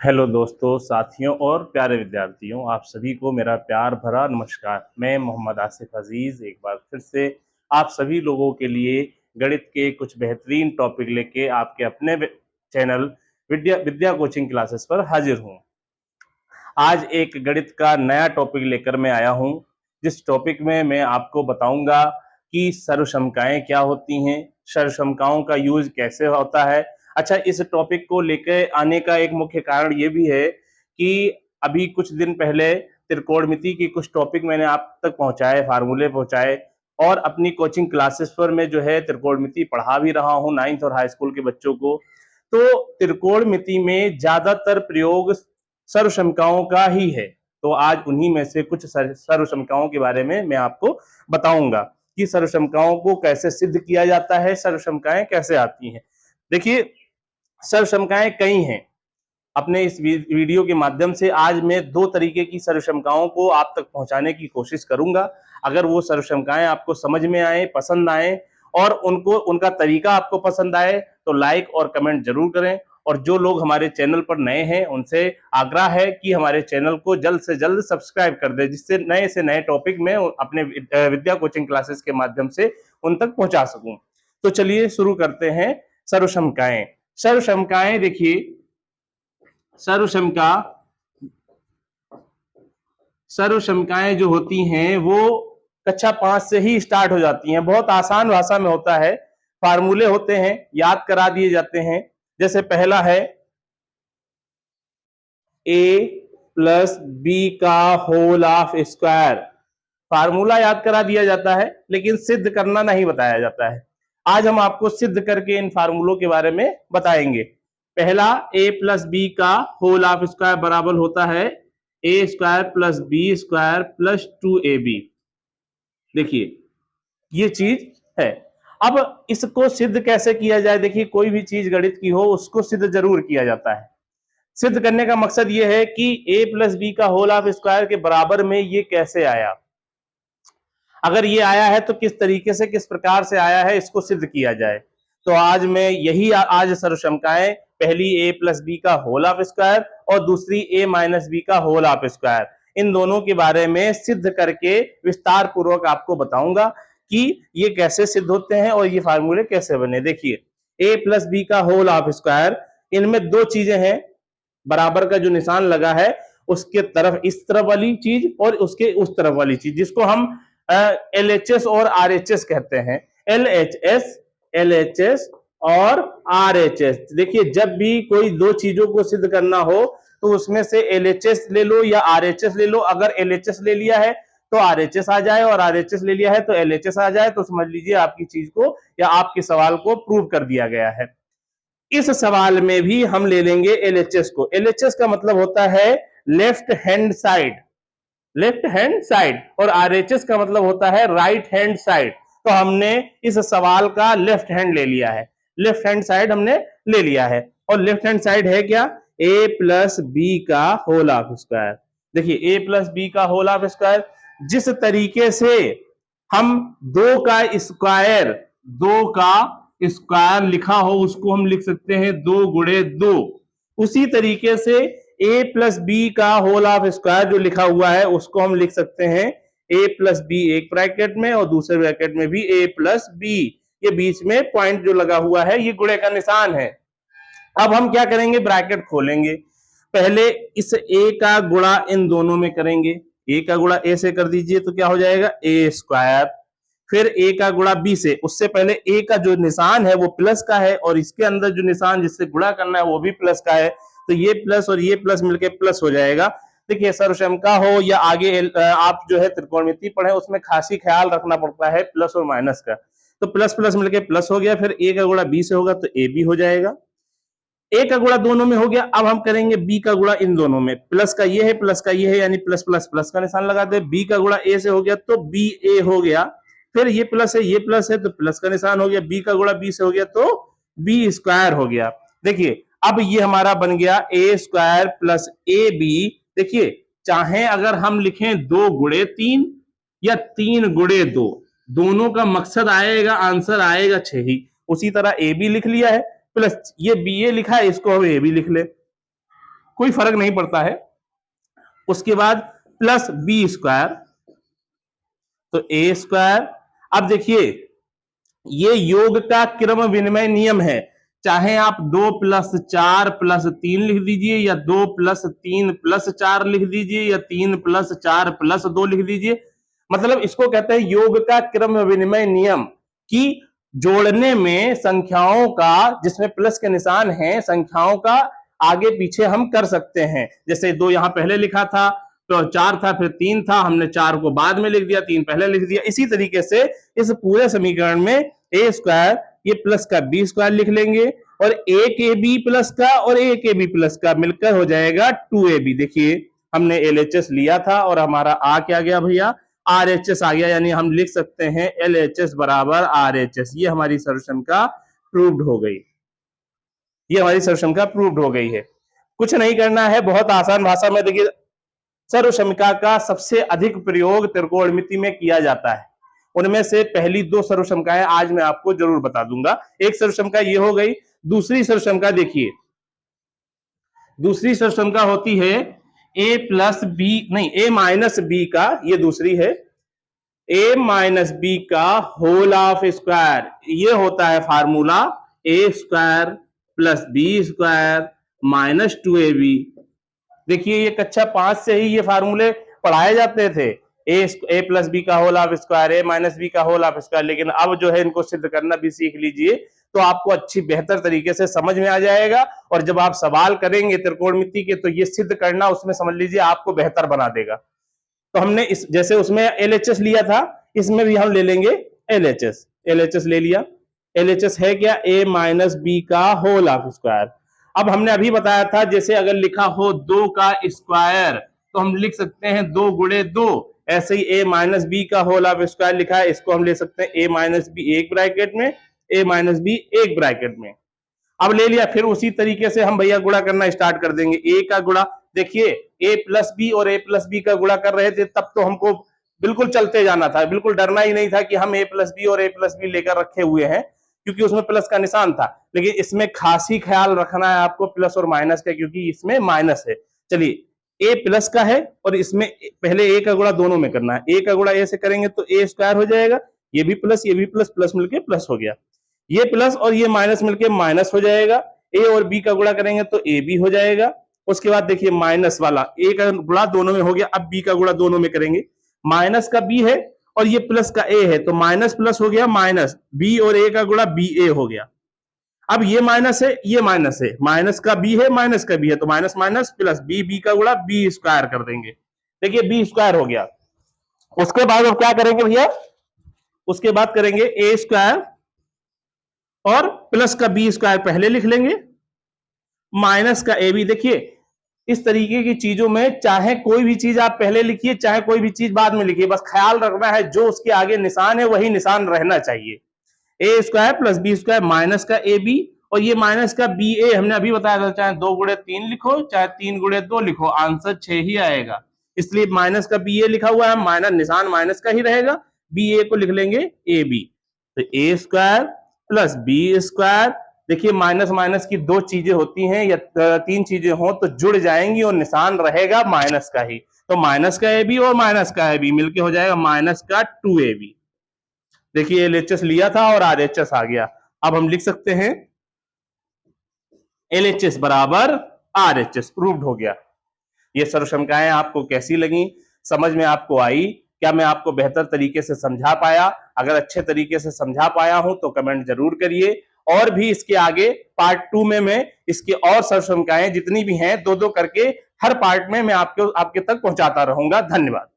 Hello दोस्तों, साथियों और प्यारे विद्यार्थियों, आप सभी को मेरा प्यार भरा नमस्कार। मैं मोहम्मद आसिफ अजीज एक बार फिर से आप सभी लोगों के लिए गणित के कुछ बेहतरीन टॉपिक लेके आपके अपने चैनल विद्या विद्या कोचिंग क्लासेस पर हाजिर हूँ। आज एक गणित का नया टॉपिक लेकर मैं आया हूँ, जिस टॉपिक में मैं आपको बताऊंगा कि सर्वसमकाएं क्या होती हैं, सर्वसमकाओं का यूज कैसे होता है। अच्छा, इस टॉपिक को लेकर आने का एक मुख्य कारण ये भी है कि अभी कुछ दिन पहले त्रिकोणमिति की कुछ टॉपिक मैंने आप तक पहुंचाए, फार्मूले पहुंचाए, और अपनी कोचिंग क्लासेस पर मैं जो है त्रिकोणमिति पढ़ा भी रहा हूँ 9th और हाई स्कूल के बच्चों को। तो त्रिकोणमिति में ज्यादातर प्रयोग सर्वसमकाओं का ही है। तो आज उन्हीं में से कुछ सर्वसमकाओं के बारे में मैं आपको बताऊंगा कि सर्वसमकाओं को कैसे सिद्ध किया जाता है, सर्वसमकाएं कैसे आती हैं। देखिए, सर्वसमकाएं कई हैं। अपने इस वीडियो के माध्यम से आज मैं दो तरीके की सर्वसमकाओं को आप तक पहुंचाने की कोशिश करूंगा। अगर वो सर्वसमकाएं आपको समझ में आए, पसंद आए और उनका तरीका आपको पसंद आए तो लाइक और कमेंट जरूर करें। और जो लोग हमारे चैनल पर नए हैं उनसे आग्रह है कि हमारे चैनल को जल्द से जल्द सब्सक्राइब कर दे, जिससे नए से नए टॉपिक में अपने विद्या कोचिंग क्लासेस के माध्यम से उन तक पहुंचा सकूं। तो चलिए शुरू करते हैं। सर्वसमकाएं सर्वसमकाएं देखिए, सर्वसमका सर्वसमकाएं जो होती हैं वो कक्षा 5 से ही स्टार्ट हो जाती हैं। बहुत आसान भाषा में होता है, फार्मूले होते हैं, याद करा दिए जाते हैं। जैसे पहला है a प्लस बी का होल ऑफ स्क्वायर। फार्मूला याद करा दिया जाता है लेकिन सिद्ध करना नहीं बताया जाता है। आज हम आपको सिद्ध करके इन फार्मूलों के बारे में बताएंगे। पहला, a प्लस बी का होल ऑफ स्क्वायर बराबर होता है a square plus b square plus 2ab। देखिए, ये चीज है। अब इसको सिद्ध कैसे किया जाए? देखिए, कोई भी चीज गणित की हो उसको सिद्ध जरूर किया जाता है। सिद्ध करने का मकसद ये है कि a प्लस बी का होल ऑफ स्क्वायर के बराबर में ये कैसे आया, अगर ये आया है तो किस तरीके से, किस प्रकार से आया है, इसको सिद्ध किया जाए। तो आज मैं आज सर्वसमकाएं, पहली a प्लस बी का होल ऑफ स्क्वायर और दूसरी a माइनस बी का होल ऑफ स्क्वायर, इन दोनों के बारे में सिद्ध करके विस्तार पूर्वक आपको बताऊंगा कि ये कैसे सिद्ध होते हैं और ये फार्मूले कैसे बने। देखिए, a प्लस बी का होल ऑफ स्क्वायर, इनमें दो चीजें हैं। बराबर का जो निशान लगा है उसके तरफ इस तरफ वाली चीज और उसके उस तरफ वाली चीज, जिसको हम LHS और RHS कहते हैं। LHS और RHS। देखिए, जब भी कोई दो चीजों को सिद्ध करना हो तो उसमें से LHS ले लो या RHS ले लो। अगर LHS ले लिया है तो RHS आ जाए और RHS ले लिया है तो LHS आ जाए, तो समझ लीजिए आपकी चीज को या आपके सवाल को प्रूव कर दिया गया है। इस सवाल में भी हम ले लेंगे LHS को। LHS का मतलब होता है left hand side, left hand side, और RHS का मतलब होता है राइट हैंड साइड। तो हमने इस सवाल का लेफ्ट हैंड ले लिया है, लेफ्ट हैंड साइड हमने ले लिया है। और लेफ्ट हैंड साइड है क्या? a प्लस बी का होल ऑफ स्क्वायर। देखिए, a प्लस बी का होल ऑफ स्क्वायर, जिस तरीके से हम दो का स्क्वायर लिखा हो उसको हम लिख सकते हैं 2 गुणे 2। उसी तरीके से a प्लस बी का होल ऑफ स्क्वायर जो लिखा हुआ है उसको हम लिख सकते हैं a प्लस बी एक ब्रैकेट में और दूसरे ब्रैकेट में भी a प्लस बी। ये बीच में पॉइंट जो लगा हुआ है ये गुणे का निशान है। अब हम क्या करेंगे? ब्रैकेट खोलेंगे। पहले इस a का गुणा इन दोनों में करेंगे। a का गुणा a से कर दीजिए तो क्या हो जाएगा? a square. फिर a का गुणा b से, उससे पहले a का जो निशान है वो प्लस का है और इसके अंदर जो निशान जिससे गुणा करना है वो भी प्लस का है, तो ये प्लस और ये प्लस मिलके प्लस हो जाएगा। देखिए, सर्वसमका हो या आगे आप जो है त्रिकोणमिति पढ़े उसमें खासी ख्याल रखना पड़ता है प्लस और माइनस का। तो प्लस प्लस मिलके प्लस हो गया, फिर a का गुणा b से होगा तो a b हो जाएगा। a का गुणा दोनों में हो गया, अब हम करेंगे b का गुणा इन दोनों में। प्लस का ये है, प्लस का ये है, यानी प्लस प्लस प्लस का निशान लगा दे। b का गुणा a से हो गया तो b a हो गया। फिर ये प्लस है, ये प्लस है तो प्लस का निशान हो गया। b का गुणा b से हो गया तो b स्क्वायर हो गया। देखिए, अब ये हमारा बन गया a स्क्वायर प्लस ab। देखिए, चाहे अगर हम लिखें 2 गुणे 3 या 3 गुणे 2, दोनों का मकसद आएगा, आंसर आएगा 6 ही। उसी तरह a भी लिख लिया है, प्लस ये बी ए लिखा है, इसको हम ए भी लिख ले। कोई फर्क नहीं पड़ता है। उसके बाद प्लस बी स्क्वायर, तो ए स्क्वायर। अब देखिए ये योग का क्रम विनिमय नियम है, चाहे आप 2 + 4 + 3 लिख दीजिए, या 2 + 3 + 4 लिख दीजिए, या 3 + 4 + 2 लिख दीजिए। मतलब इसको कहते हैं योग का क्रम विनिमय नियम, कि जोड़ने में संख्याओं का, जिसमें प्लस के निशान है, संख्याओं का आगे पीछे हम कर सकते हैं। जैसे 2 यहां पहले लिखा था, तो 4 था, फिर 3 था, हमने 4 को बाद में लिख दिया, 3 पहले लिख दिया। इसी तरीके से इस पूरे समीकरण में ए स्क्वायर, ये प्लस का बी स्क्वायर लिख लेंगे, और ए के बी प्लस का और ए के बी प्लस का मिलकर हो जाएगा 2ab। देखिए हमने एलएचएस लिया था और हमारा आ क्या गया भैया, आरएचएस आ गया, यानी हम लिख सकते हैं एलएचएस बराबर आरएचएस। ये हमारी सॉल्यूशन का प्रूव्ड हो गई, ये हमारी सॉल्यूशन का प्रूव्ड हो गई है। कुछ नहीं करना है, बहुत आसान भाषा में। देखिए सर्वसमीका का सबसे अधिक प्रयोग त्रिकोणमिति में किया जाता है, उनमें से पहली 2 सर्वसमीकाएं आज मैं आपको जरूर बता दूंगा। एक सर्वसमीका ये हो गई। दूसरी सर्वसमीका देखिए, दूसरी सर्वसमीका होती है a + b, नहीं a - b का, ये दूसरी है, a - b का होल ऑफ स्क्वायर। ये होता है फार्मूला a² + b² - 2ab। देखिए ये कक्षा 5 से ही ये फार्मूले पढ़ाए जाते थे, a + b का whole of square, a - b का होल ऑफ स्क्वायर। लेकिन अब जो है इनको सिद्ध करना भी सीख लीजिए, तो आपको अच्छी बेहतर तरीके से समझ में आ जाएगा। और जब आप सवाल करेंगे त्रिकोणमिति के, तो ये सिद्ध करना उसमें समझ लीजिए आपको बेहतर बना देगा। तो हमने इस, जैसे उसमें एलएचएस लिया था, इसमें भी हम ले लेंगे एलएचएस। एलएचएस ले लिया। एलएचएस है क्या, a - b का होल ऑफ स्क्वायर। अब हमने अभी बताया था, जैसे अगर लिखा हो 2 का स्क्वायर, तो हम लिख सकते हैं 2 × 2। ऐसे ही a - b का होल ऑफ स्क्वायर लिखा है, इसको हम ले सकते हैं a - b एक ब्रैकेट में, a - b एक ब्रैकेट में। अब ले लिया, फिर उसी तरीके से हम भैया गुणा करना स्टार्ट कर देंगे। a का गुणा, देखिए a + b और a + b का गुणा कर रहे थे, तब तो हमको बिल्कुल चलते जाना था, बिल्कुल डरना ही नहीं था कि हम a + b और a + b लेकर रखे हुए हैं, क्योंकि उसमें प्लस का निशान था। लेकिन इसमें खास ही ख्याल रखना है आपको प्लस और माइनस का, क्योंकि इसमें माइनस है। चलिए a प्लस का है, और इसमें पहले a का गुणा दोनों में करना है। a का गुणा a से करेंगे तो a² हो जाएगा, ये भी प्लस ये भी प्लस, प्लस मिलके प्लस हो गया। ये प्लस और ये माइनस मिलके माइनस हो जाएगा। a और b का गुणा करेंगे तो a भी हो जाएगा। उसके बाद देखिए माइनस वाला, a का गुणा दोनों में हो गया, अब b का गुणा दोनों में करेंगे। माइनस का b है और ये प्लस का a है, तो माइनस प्लस हो गया माइनस, b और a का गुणा ba हो गया। अब ये माइनस है, ये माइनस है, माइनस का b है, माइनस का b है, तो माइनस माइनस प्लस, b का गुणा b² कर देंगे। देखिए b² हो गया। उसके बाद अब क्या करेंगे भैया, उसके बाद करेंगे a² और प्लस का b² पहले लिख लेंगे, माइनस का ab। देखिए इस तरीके की चीजों में चाहे कोई भी चीज आप पहले लिखिए, चाहे कोई भी चीज बाद में लिखिए, बस ख्याल रखना है जो उसके आगे निशान है वही निशान रहना चाहिए। a² + b² माइनस का ab, और ये माइनस का ba हमने अभी बताया था, चाहे 2 × 3 लिखो, चाहे 3 × 2 लिखो, आंसर 6 ही आएगा। इसलिए माइनस का ba लिखा हुआ है, माइनस निशान माइनस का ही रहेगा, ba को लिख लेंगे ab। तो a² + b²। देखिए माइनस माइनस की 2 चीजें होती हैं या 3 चीजें हो तो जुड़ जाएंगी और निशान रहेगा माइनस का ही, तो माइनस का ab और माइनस का ab मिलके हो जाएगा माइनस का 2ab। देखिए एलएचएस लिया था और आरएचएस आ गया। अब हम लिख सकते हैं एलएचएस बराबर आरएचएस, प्रूव्ड हो गया। ये सर्वसमीकाएं आपको कैसी लगी, समझ में आपको आई? क्या मैं आपको बेहतर तरीके से समझा पाया? अगर अच्छे तरीके से समझा पाया हूं तो कमेंट जरूर करिए। और भी इसके आगे पार्ट 2 में मैं इसके और सर्वसमीकाएं जितनी भी हैं 2-2 करके हर पार्ट में मैं आपके तक पहुंचाता रहूंगा। धन्यवाद।